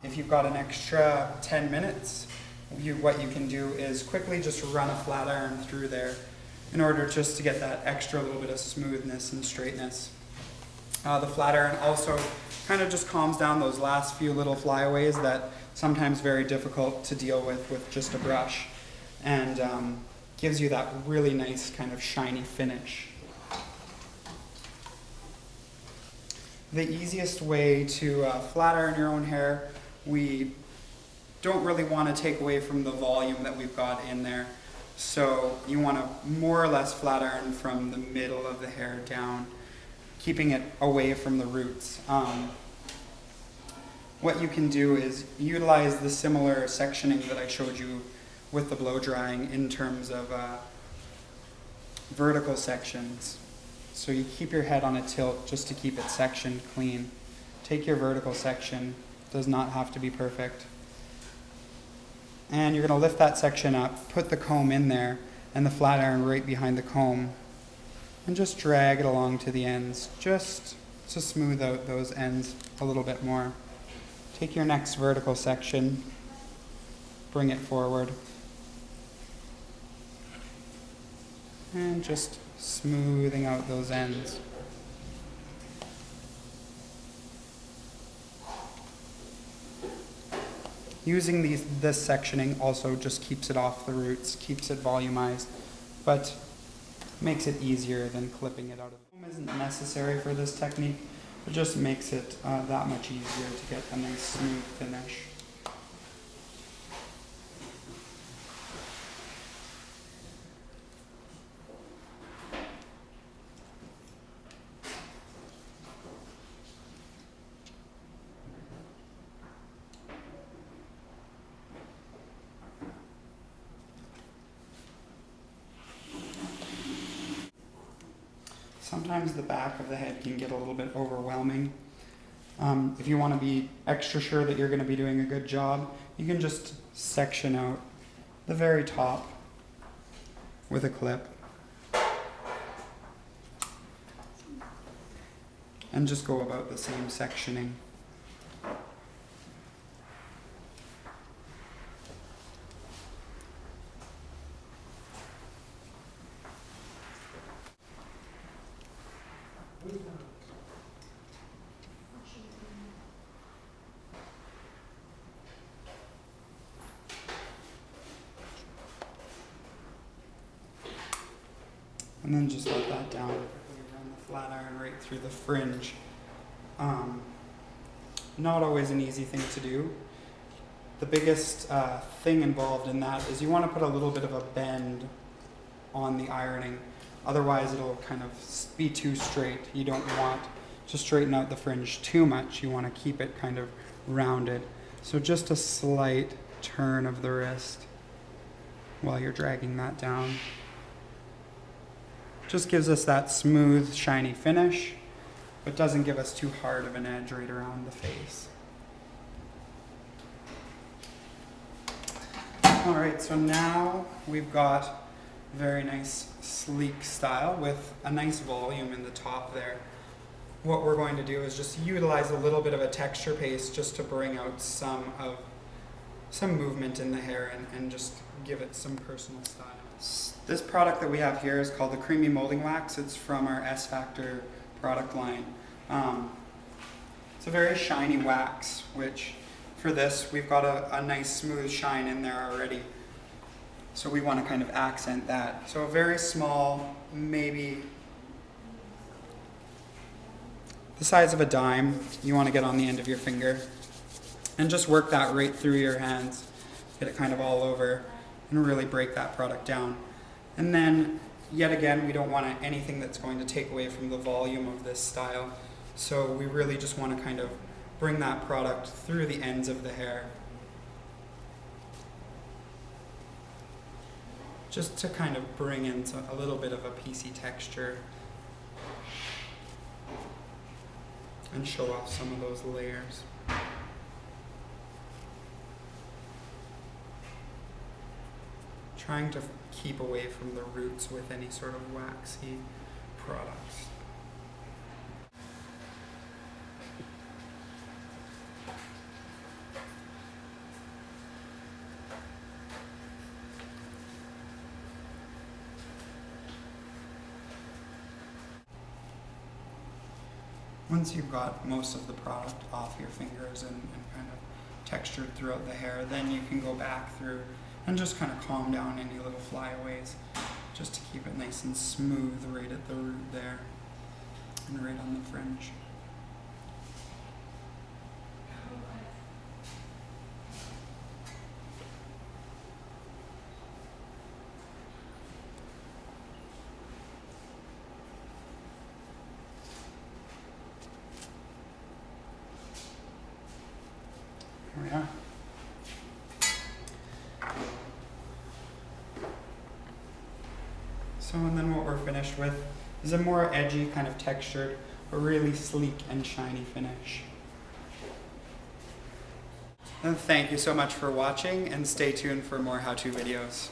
If you've got an extra 10 minutes, what you can do is quickly just run a flat iron through there in order just to get that extra little bit of smoothness and straightness. The flat iron also kind of just calms down those last few little flyaways that sometimes very difficult to deal with just a brush, and gives you that really nice kind of shiny finish. The easiest way to flat iron your own hair, we don't really want to take away from the volume that we've got in there. So you want to more or less flat iron from the middle of the hair down, keeping it away from the roots. What you can do is utilize the similar sectioning that I showed you with the blow drying in terms of vertical sections. So you keep your head on a tilt just to keep it sectioned clean. Take your vertical section, does not have to be perfect. And you're going to lift that section up, put the comb in there, and the flat iron right behind the comb, and just drag it along to the ends, just to smooth out those ends a little bit more. Take your next vertical section, bring it forward, and just smoothing out those ends. Using this sectioning also just keeps it off the roots, keeps it volumized, but makes it easier than clipping it out of the comb. Isn't necessary for this technique, it just makes it that much easier to get a nice smooth finish. Sometimes the back of the head can get a little bit overwhelming. If you want to be extra sure that you're going to be doing a good job, you can just section out the very top with a clip and just go about the same sectioning. And then just let that down. Run the flat iron right through the fringe. Not always an easy thing to do. The biggest thing involved in that is you want to put a little bit of a bend on the ironing. Otherwise it'll kind of be too straight. You don't want to straighten out the fringe too much. You want to keep it kind of rounded. So just a slight turn of the wrist while you're dragging that down. Just gives us that smooth, shiny finish, but doesn't give us too hard of an edge right around the face. Alright, so now we've got a very nice sleek style with a nice volume in the top there. What we're going to do is just utilize a little bit of a texture paste just to bring out some movement in the hair and just give it some personal style. This product that we have here is called the Creamy Molding Wax. It's from our S Factor product line. It's a very shiny wax, which for this we've got a nice smooth shine in there already. So we want to kind of accent that. So a very small, maybe the size of a dime, you want to get on the end of your finger. And just work that right through your hands. Get it kind of all over and really break that product down. And then, yet again, we don't want anything that's going to take away from the volume of this style. So we really just want to kind of bring that product through the ends of the hair. Just to kind of bring in a little bit of a piecey texture and show off some of those layers. Trying to keep away from the roots with any sort of waxy products. once you've got most of the product off your fingers and kind of textured throughout the hair, then you can go back through and just kind of calm down any little flyaways, just to keep it nice and smooth right at the root there and right on the fringe. Here we are. So, and then what we're finished with is a more edgy, kind of textured, but really sleek and shiny finish. And thank you so much for watching, and stay tuned for more how-to videos.